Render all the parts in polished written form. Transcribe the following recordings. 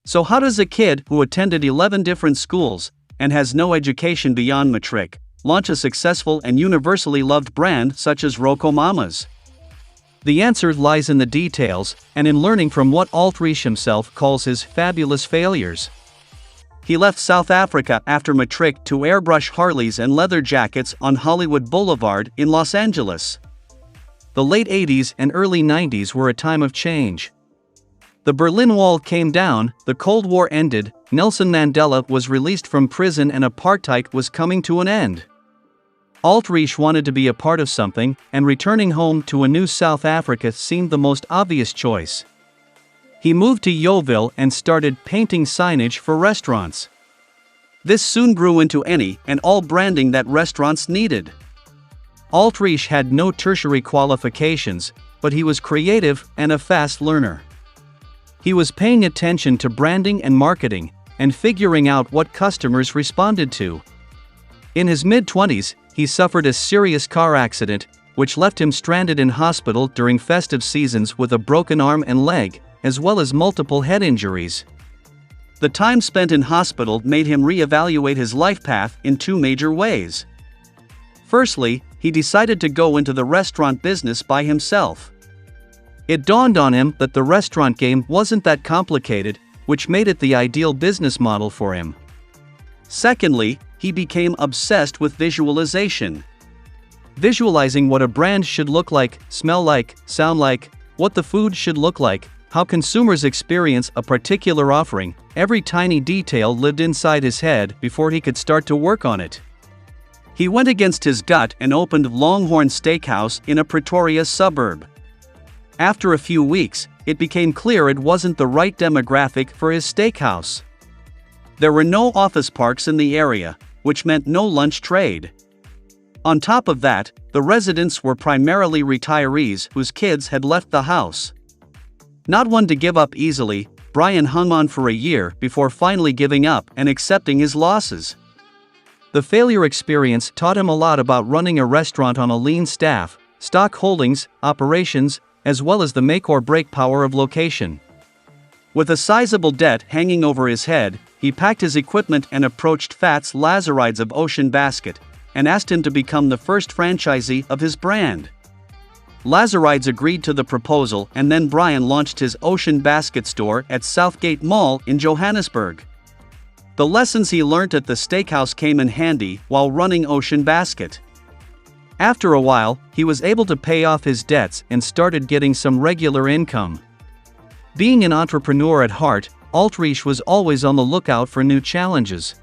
So how does a kid who attended 11 different schools and has no education beyond matric launch a successful and universally loved brand such as RocoMamas? The answer lies in the details and in learning from what Ulrich himself calls his fabulous failures. He left South Africa after matric to airbrush Harleys and leather jackets on Hollywood Boulevard in Los Angeles. The late 80s and early 90s were a time of change. The Berlin Wall came down, the Cold War ended, Nelson Mandela was released from prison, and apartheid was coming to an end. Ulrich wanted to be a part of something, and returning home to a new South Africa seemed the most obvious choice. He moved to Yeoville and started painting signage for restaurants. This soon grew into any and all branding that restaurants needed. Ulrich had no tertiary qualifications, but he was creative and a fast learner. He was paying attention to branding and marketing, and figuring out what customers responded to. In his mid-20s, he suffered a serious car accident, which left him stranded in hospital during festive seasons with a broken arm and leg, as well as multiple head injuries. The time spent in hospital made him re-evaluate his life path in two major ways. Firstly, he decided to go into the restaurant business by himself. It dawned on him that the restaurant game wasn't that complicated, which made it the ideal business model for him. Secondly, he became obsessed with visualization. Visualizing what a brand should look like, smell like, sound like, what the food should look like, how consumers experience a particular offering, every tiny detail lived inside his head before he could start to work on it. He went against his gut and opened Longhorn Steakhouse in a Pretoria suburb. After a few weeks, it became clear it wasn't the right demographic for his steakhouse. There were no office parks in the area, which meant no lunch trade. On top of that, the residents were primarily retirees whose kids had left the house. Not one to give up easily, Brian hung on for a year before finally giving up and accepting his losses. The failure experience taught him a lot about running a restaurant on a lean staff, stock holdings, operations, as well as the make-or-break power of location. With a sizable debt hanging over his head, he packed his equipment and approached Fats Lazarides of Ocean Basket, and asked him to become the first franchisee of his brand. Lazarides agreed to the proposal, and then Brian launched his Ocean Basket store at Southgate Mall in Johannesburg. The lessons he learned at the steakhouse came in handy while running Ocean Basket. After a while, he was able to pay off his debts and started getting some regular income. Being an entrepreneur at heart, Ulrich was always on the lookout for new challenges.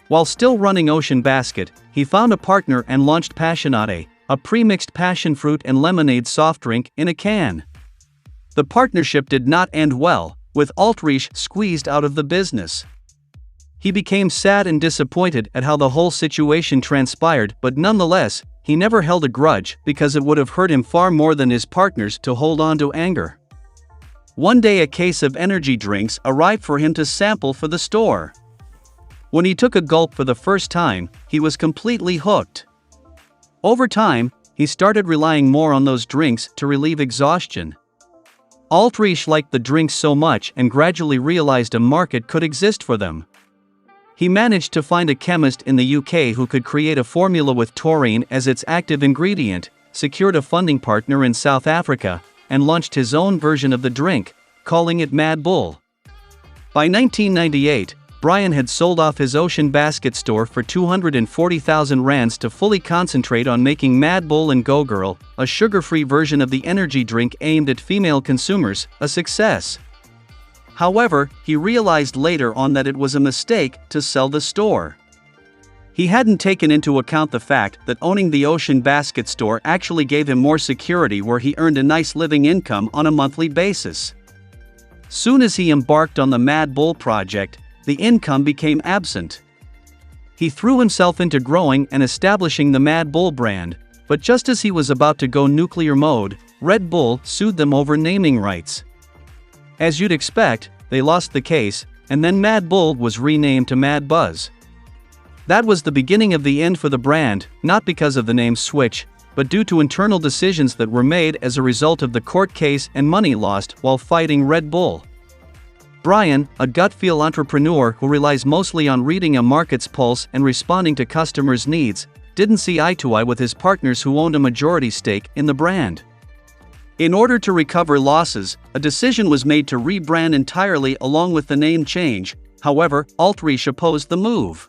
While still running Ocean Basket, he found a partner and launched Passionate, a pre-mixed passion fruit and lemonade soft drink in a can. The partnership did not end well, with Ulrich squeezed out of the business. He became sad and disappointed at how the whole situation transpired, but nonetheless, he never held a grudge because it would have hurt him far more than his partners to hold on to anger. One day a case of energy drinks arrived for him to sample for the store. When he took a gulp for the first time, he was completely hooked. Over time, he started relying more on those drinks to relieve exhaustion. Ulrich liked the drinks so much and gradually realized a market could exist for them. He managed to find a chemist in the UK who could create a formula with taurine as its active ingredient, secured a funding partner in South Africa, and launched his own version of the drink, calling it Mad Bull. By 1998, Brian had sold off his Ocean Basket store for 240,000 rands to fully concentrate on making Mad Bull and Go Girl, a sugar-free version of the energy drink aimed at female consumers, a success. However, he realized later on that it was a mistake to sell the store. He hadn't taken into account the fact that owning the Ocean Basket store actually gave him more security, where he earned a nice living income on a monthly basis. Soon as he embarked on the Mad Bull project, the income became absent. He threw himself into growing and establishing the Mad Bull brand, but just as he was about to go nuclear mode, Red Bull sued them over naming rights. As you'd expect, they lost the case, and then Mad Bull was renamed to Mad Buzz. That was the beginning of the end for the brand, not because of the name switch, but due to internal decisions that were made as a result of the court case and money lost while fighting Red Bull. Brian, a gut-feel entrepreneur who relies mostly on reading a market's pulse and responding to customers' needs, didn't see eye to eye with his partners who owned a majority stake in the brand. In order to recover losses, a decision was made to rebrand entirely along with the name change. However, Ulrich opposed the move.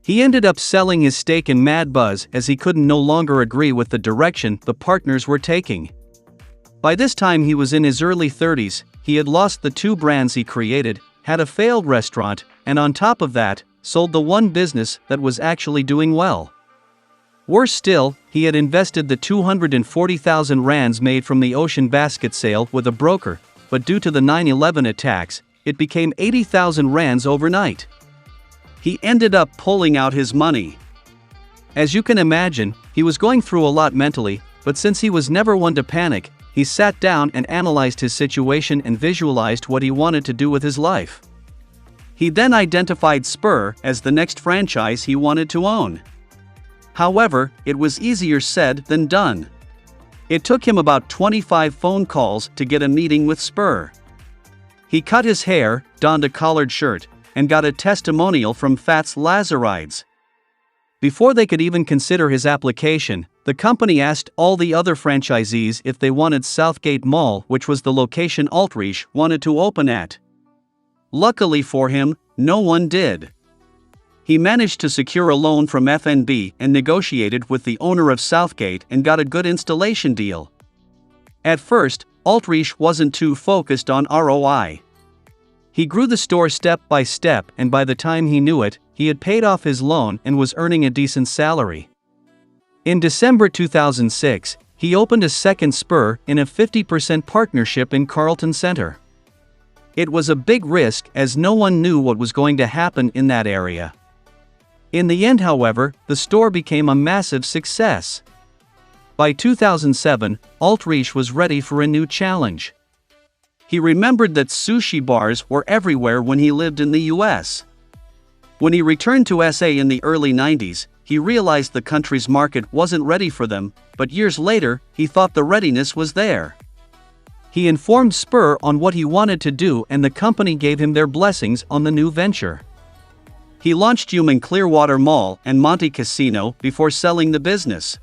He ended up selling his stake in Mad Buzz as he couldn't no longer agree with the direction the partners were taking. By this time he was in his early 30s, he had lost the 2 brands he created, had a failed restaurant, and on top of that, sold the one business that was actually doing well. Worse still, he had invested the 240,000 rands made from the Ocean Basket sale with a broker, but due to the 9/11 attacks, it became 80,000 rands overnight. He ended up pulling out his money. As you can imagine, he was going through a lot mentally, but since he was never one to panic, he sat down and analyzed his situation and visualized what he wanted to do with his life. He then identified Spur as the next franchise he wanted to own. However, it was easier said than done. It took him about 25 phone calls to get a meeting with Spur. He cut his hair, donned a collared shirt, and got a testimonial from Fats Lazarides. Before they could even consider his application, the company asked all the other franchisees if they wanted Southgate Mall, which was the location Ulrich wanted to open at. Luckily for him, no one did. He managed to secure a loan from FNB and negotiated with the owner of Southgate and got a good installation deal. At first, Ulrich wasn't too focused on ROI. He grew the store step by step, and by the time he knew it, he had paid off his loan and was earning a decent salary. In December 2006, he opened a second Spur in a 50% partnership in Carlton Center. It was a big risk as no one knew what was going to happen in that area. In the end, however, the store became a massive success. By 2007, Ulrich was ready for a new challenge. He remembered that sushi bars were everywhere when he lived in the US. When he returned to SA in the early 90s, he realized the country's market wasn't ready for them, but years later, he thought the readiness was there. He informed Spur on what he wanted to do, and the company gave him their blessings on the new venture. He launched in Clearwater Mall and Monte Casino before selling the business.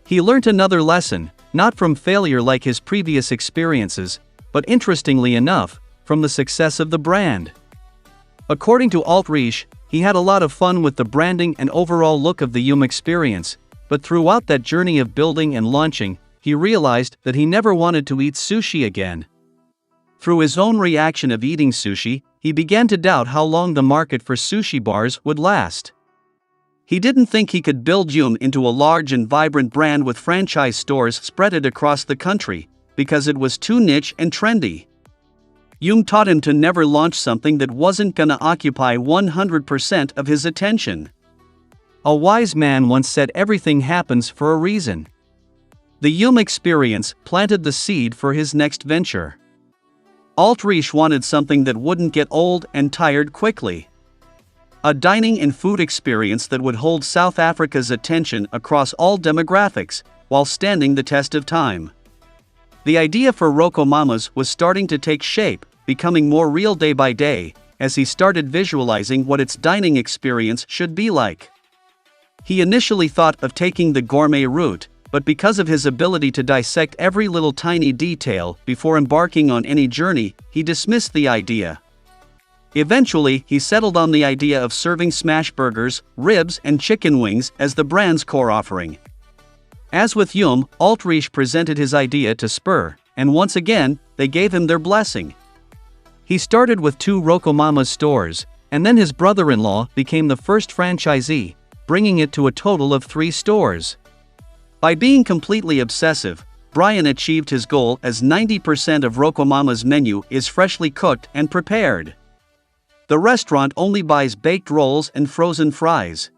He learnt another lesson, not from failure like his previous experiences, but interestingly enough, from the success of the brand. According to Ulrich, he had a lot of fun with the branding and overall look of the experience, but throughout that journey of building and launching, he realized that he never wanted to eat sushi again. Through his own reaction of eating sushi, he began to doubt how long the market for sushi bars would last. He didn't think he could build into a large and vibrant brand with franchise stores spread across the country, because it was too niche and trendy. Taught him to never launch something that wasn't gonna occupy 100% of his attention. A wise man once said everything happens for a reason. The experience planted the seed for his next venture. Ulrich wanted something that wouldn't get old and tired quickly. A dining and food experience that would hold South Africa's attention across all demographics, while standing the test of time. The idea for RocoMamas was starting to take shape, becoming more real day by day, as he started visualizing what its dining experience should be like. He initially thought of taking the gourmet route, but because of his ability to dissect every little tiny detail before embarking on any journey, he dismissed the idea. Eventually, he settled on the idea of serving smash burgers, ribs, and chicken wings as the brand's core offering. As with Ulrich presented his idea to Spur, and once again, they gave him their blessing. He started with 2 RocoMamas stores, and then his brother-in-law became the first franchisee, bringing it to a total of 3 stores. By being completely obsessive, Brian achieved his goal as 90% of RocoMamas' menu is freshly cooked and prepared. The restaurant only buys baked rolls and frozen fries.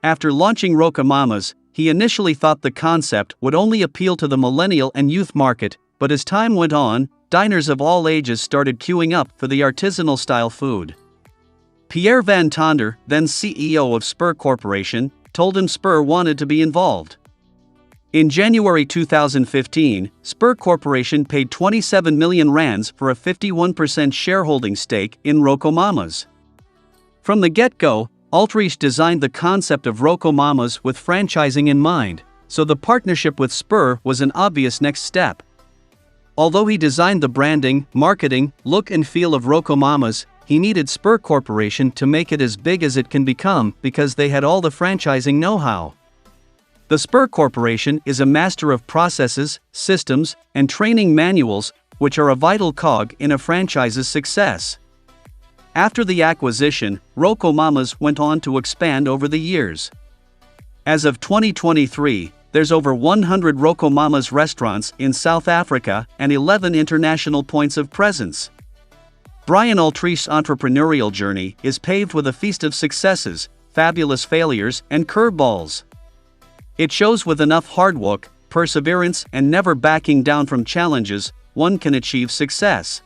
After launching RocoMamas, he initially thought the concept would only appeal to the millennial and youth market, but as time went on, diners of all ages started queuing up for the artisanal-style food. Pierre Van Tonder, then CEO of Spur Corporation, told him Spur wanted to be involved. In January 2015, Spur Corporation paid 27 million rands for a 51% shareholding stake in RocoMamas. From the get-go, Ulrich designed the concept of RocoMamas with franchising in mind, so the partnership with Spur was an obvious next step. Although he designed the branding, marketing, look and feel of RocoMamas, he needed Spur Corporation to make it as big as it can become because they had all the franchising know-how. The Spur Corporation is a master of processes, systems, and training manuals, which are a vital cog in a franchise's success. After the acquisition, RocoMamas went on to expand over the years. As of 2023, there's over 100 RocoMamas restaurants in South Africa and 11 international points of presence. Brian Ultrich's entrepreneurial journey is paved with a feast of successes, fabulous failures, and curveballs. It shows with enough hard work, perseverance, and never backing down from challenges, one can achieve success.